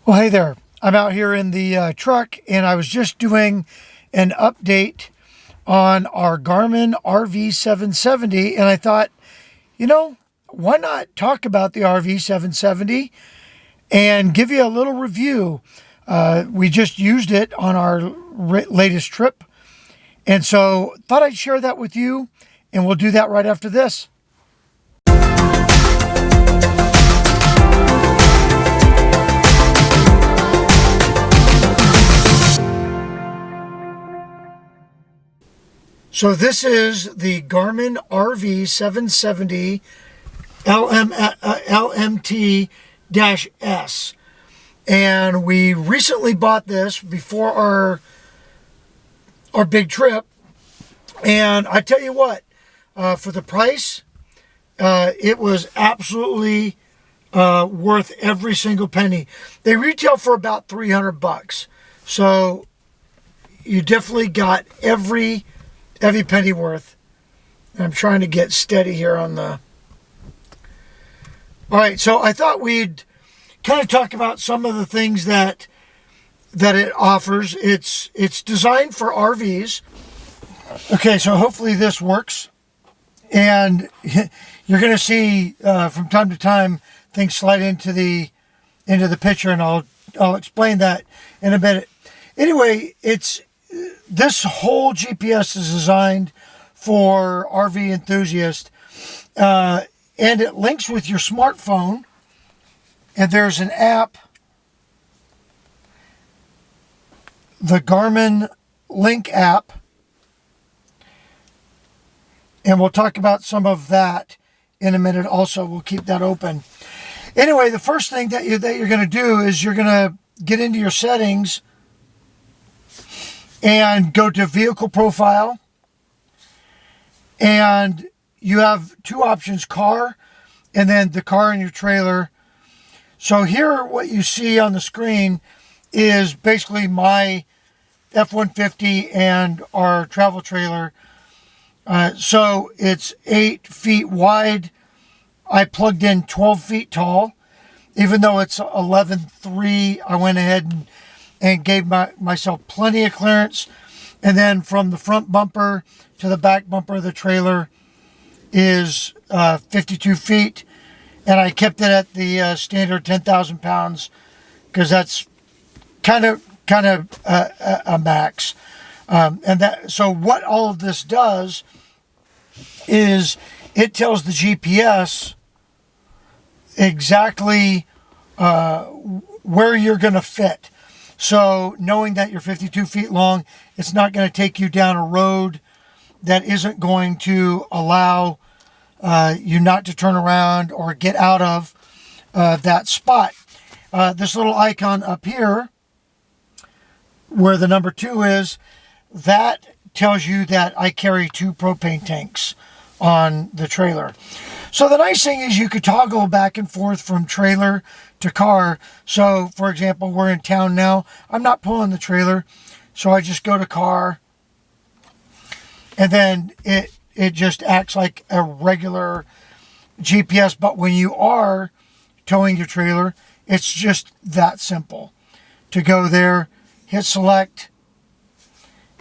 Well, hey there. I'm out here in the truck, and I was just doing an update on our Garmin RV770, and I thought, why not talk about the RV770 and give you a little review? We just used it on our latest trip, and so thought I'd share that with you, and we'll do that right after this. So this is the Garmin RV770 LMT-S. And we recently bought this before our big trip. And I tell you what, for the price, it was absolutely worth every single penny. They retail for about $300. So you definitely got every penny worth. I'm trying to get steady here on the... All right, so I thought we'd kind of talk about some of the things that it offers. It's designed for RVs. Okay, so hopefully this works. And you're going to see from time to time things slide into the picture, and I'll explain that in a minute. Anyway, this whole GPS is designed for RV enthusiasts, and it links with your smartphone, and there's an app, the Garmin Link app, and we'll talk about some of that in a minute also. We'll keep that open. Anyway, the first thing that you're going to do is you're going to get into your settings and go to vehicle profile, and you have two options, car and then the car and your trailer. So here what you see on the screen is basically my F-150 and our travel trailer. So it's 8 feet wide. I plugged in 12 feet tall. Even though it's 11.3, I went ahead and gave myself plenty of clearance. And then from the front bumper to the back bumper of the trailer is 52 feet. And I kept it at the standard 10,000 pounds because that's kind of a max. So what all of this does is it tells the GPS exactly where you're going to fit. So knowing that you're 52 feet long, it's not going to take you down a road that isn't going to allow you not to turn around or get out of that spot. This little icon up here, where the number 2 is, that tells you that I carry 2 propane tanks on the trailer. So the nice thing is you could toggle back and forth from trailer to car. So for example, we're in town now. I'm not pulling the trailer, so I just go to car, and then it just acts like a regular GPS. But when you are towing your trailer, it's just that simple to go there, hit select,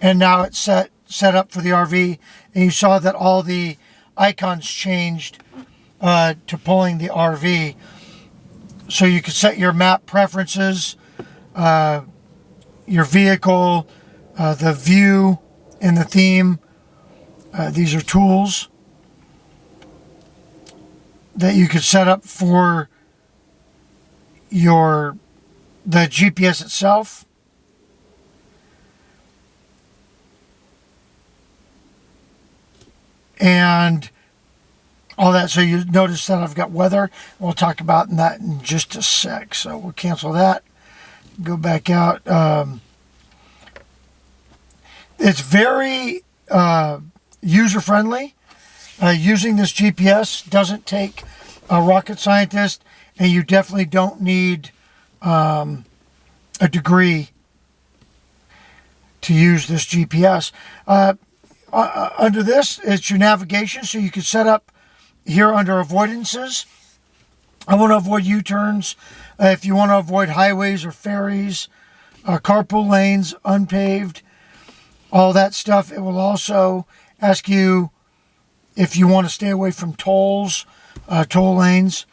and now it's set up for the RV. And you saw that all the icons changed to pulling the RV. So you can set your map preferences, your vehicle, the view, and the theme. These are tools that you could set up for the GPS itself. And all that. So you notice that I've got weather. We'll talk about that in just a sec. So we'll cancel that. Go back out. It's very user-friendly. Using this GPS doesn't take a rocket scientist, and you definitely don't need a degree to use this GPS. Under this, it's your navigation, so you can set up here under avoidances I want to avoid U-turns. If you want to avoid highways or ferries, carpool lanes, unpaved, all that stuff. It will also ask you if you want to stay away from tolls, toll lanes,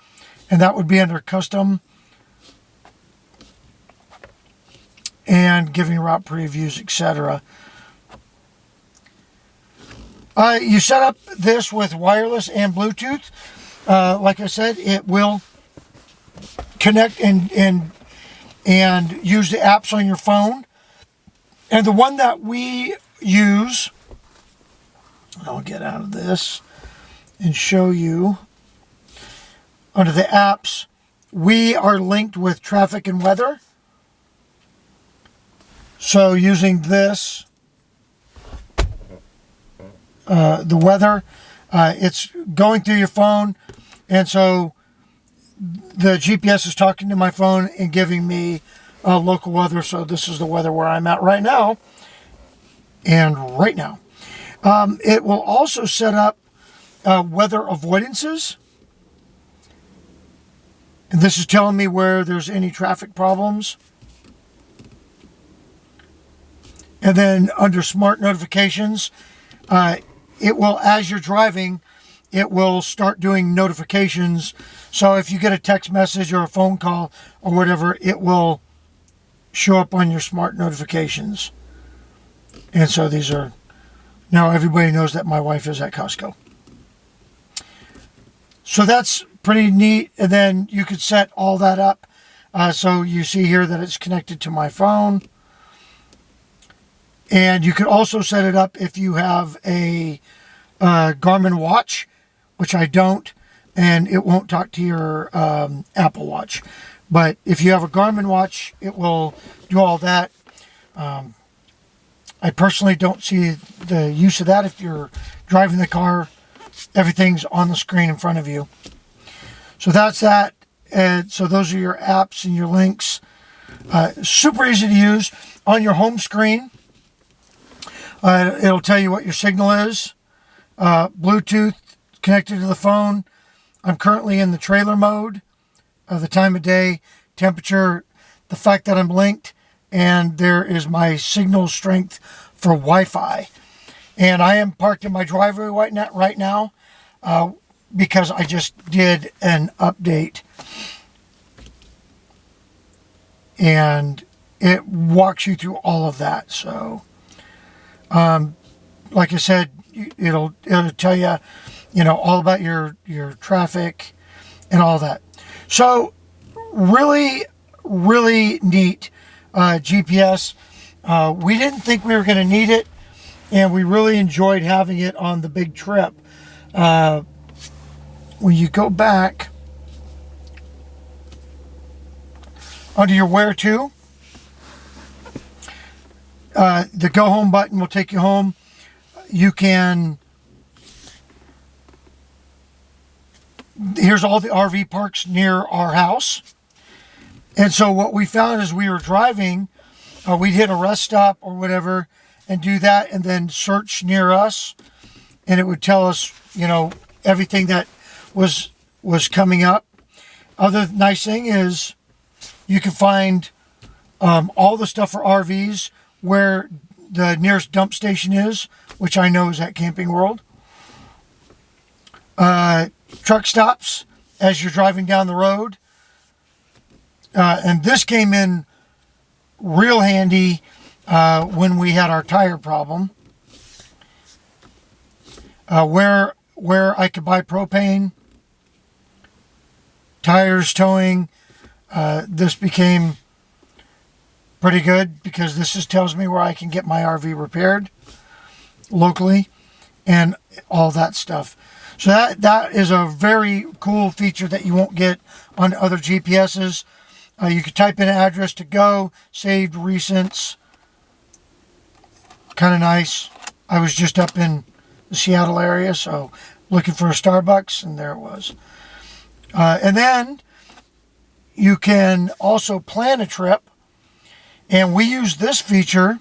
and that would be under custom and giving route previews, etc. You set up this with wireless and Bluetooth. Like I said, it will connect and use the apps on your phone. And the one that we use, I'll get out of this and show you. Under the apps, we are linked with traffic and weather. So using this, the weather, it's going through your phone, and so the GPS is talking to my phone and giving me local weather. So this is the weather where I'm at right now and right now. It will also set up weather avoidances. And this is telling me where there's any traffic problems. And then under smart notifications, it will, as you're driving, it will start doing notifications. So if you get a text message or a phone call or whatever, it will show up on your smart notifications. And so these are, now everybody knows that my wife is at Costco. So that's pretty neat. And then you could set all that up. So you see here that it's connected to my phone. And you could also set it up if you have a Garmin watch, which I don't, and it won't talk to your Apple Watch. But if you have a Garmin watch, it will do all that. I personally don't see the use of that. If you're driving the car, everything's on the screen in front of you. So that's that. And so those are your apps and your links. Super easy to use. On your home screen, it'll tell you what your signal is. Bluetooth connected to the phone. I'm currently in the trailer mode. The time of day, temperature, the fact that I'm linked, and there is my signal strength for Wi-Fi. And I am parked in my driveway right now because I just did an update. And it walks you through all of that. So, like I said, it'll tell you, all about your traffic and all that. So, really, really neat GPS. We didn't think we were going to need it, and we really enjoyed having it on the big trip. When you go back under your where to, the go home button will take you home. You can, here's all the RV parks near our house. And so what we found as we were driving, we'd hit a rest stop or whatever and do that and then search near us. And it would tell us, everything that was coming up. Other nice thing is you can find all the stuff for RVs where the nearest dump station is, which I know is at Camping World. Truck stops as you're driving down the road. And this came in real handy when we had our tire problem. Where I could buy propane, tires, towing. This became pretty good because this just tells me where I can get my RV repaired locally and all that stuff. So that is a very cool feature that you won't get on other GPSs. You could type in an address to go, saved recents. Kind of nice. I was just up in the Seattle area, so looking for a Starbucks, and there it was. And then you can also plan a trip, and we use this feature.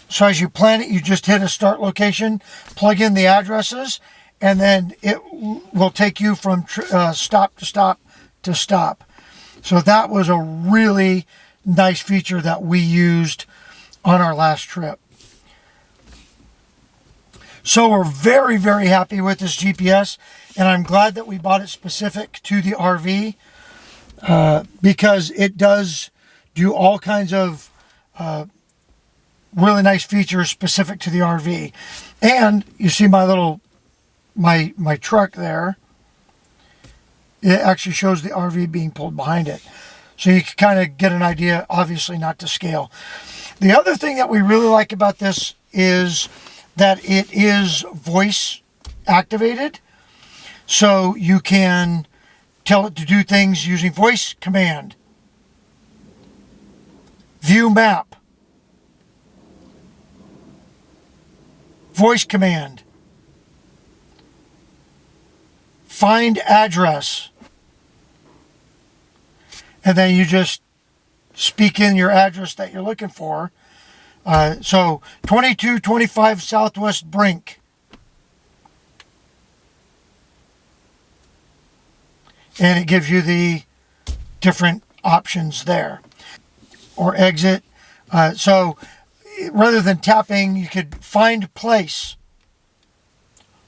So as you plan it, you just hit a start location, plug in the addresses, and then it will take you from stop to stop to stop. So that was a really nice feature that we used on our last trip. So we're very, very happy with this GPS, and I'm glad that we bought it specific to the RV because it does do all kinds of really nice features specific to the RV. And you see my little, my truck there. It actually shows the RV being pulled behind it. So you can kind of get an idea, obviously not to scale. The other thing that we really like about this is that it is voice activated. So you can tell it to do things using voice command. View map. Voice command. Find address. And then you just speak in your address that you're looking for. So 2225 Southwest Brink. And it gives you the different options there. Or exit. So rather than tapping, you could find place.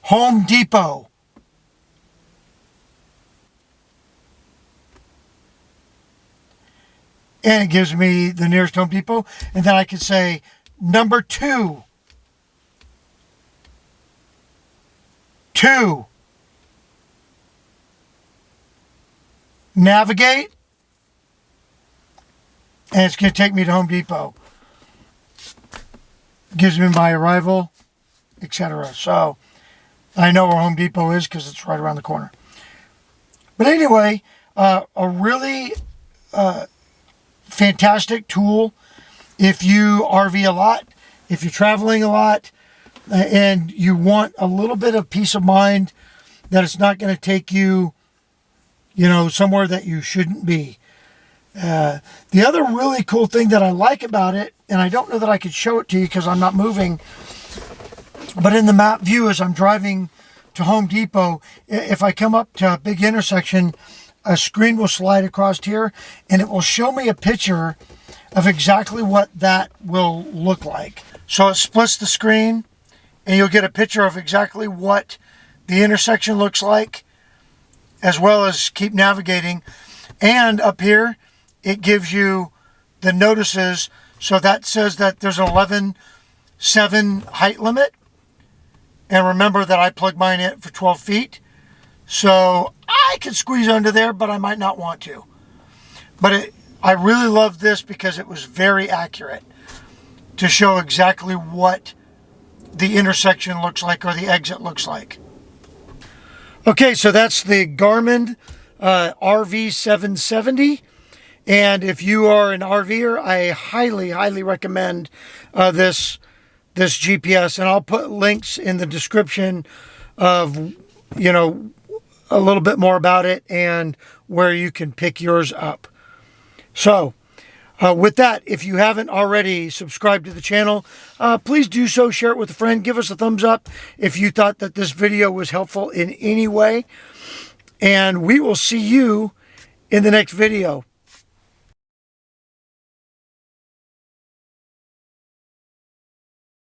Home Depot. And it gives me the nearest Home Depot. And then I can say number 2. 2. Navigate. And it's going to take me to Home Depot. Gives me my arrival, etc. So I know where Home Depot is because it's right around the corner. But anyway, a really fantastic tool if you RV a lot, if you're traveling a lot, and you want a little bit of peace of mind that it's not going to take you, somewhere that you shouldn't be. The other really cool thing that I like about it, and I don't know that I could show it to you because I'm not moving, but in the map view as I'm driving to Home Depot, if I come up to a big intersection, a screen will slide across here and it will show me a picture of exactly what that will look like. So it splits the screen and you'll get a picture of exactly what the intersection looks like, as well as keep navigating. And up here, it gives you the notices. So that says that there's an 11.7 height limit. And remember that I plugged mine in for 12 feet. So I could squeeze under there, but I might not want to. But I really love this because it was very accurate to show exactly what the intersection looks like or the exit looks like. Okay, so that's the Garmin RV770. And if you are an RVer, I highly, highly recommend this GPS. And I'll put links in the description of, a little bit more about it and where you can pick yours up. So with that, if you haven't already subscribed to the channel, please do so. Share it with a friend. Give us a thumbs up if you thought that this video was helpful in any way. And we will see you in the next video.